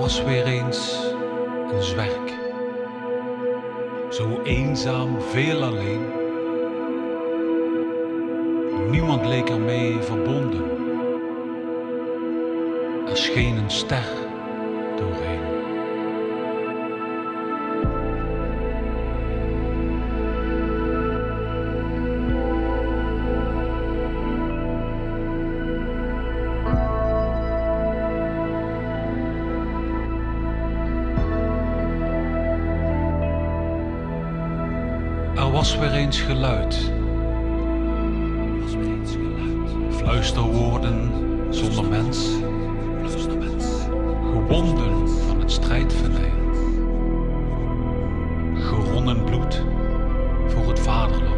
was weer eens een zwerk, zo eenzaam, veel alleen. Niemand leek ermee verbonden, er scheen een ster doorheen. Er was weer eens geluid, fluisterwoorden zonder mens, gewonden van het strijdvenijn, geronnen bloed voor het vaderland.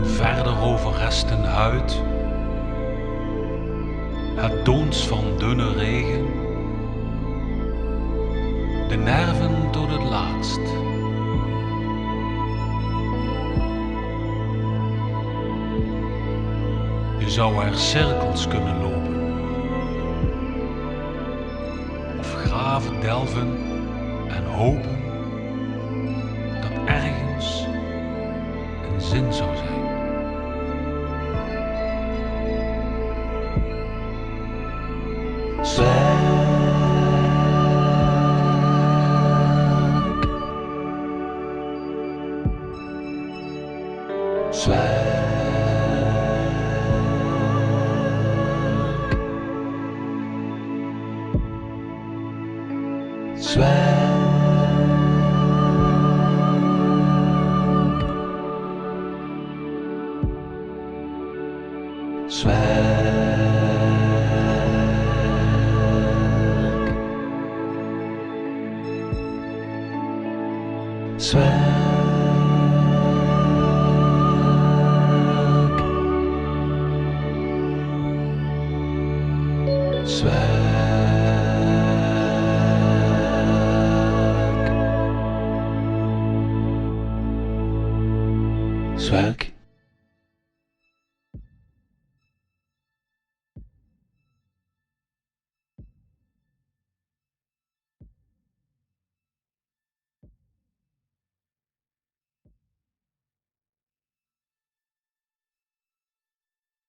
Verder overresten huid, het dons van dunne regen, de nerven tot het laatst. Je zou er cirkels kunnen lopen, of graven delven en hopen dat ergens een zin zou zijn. Swag.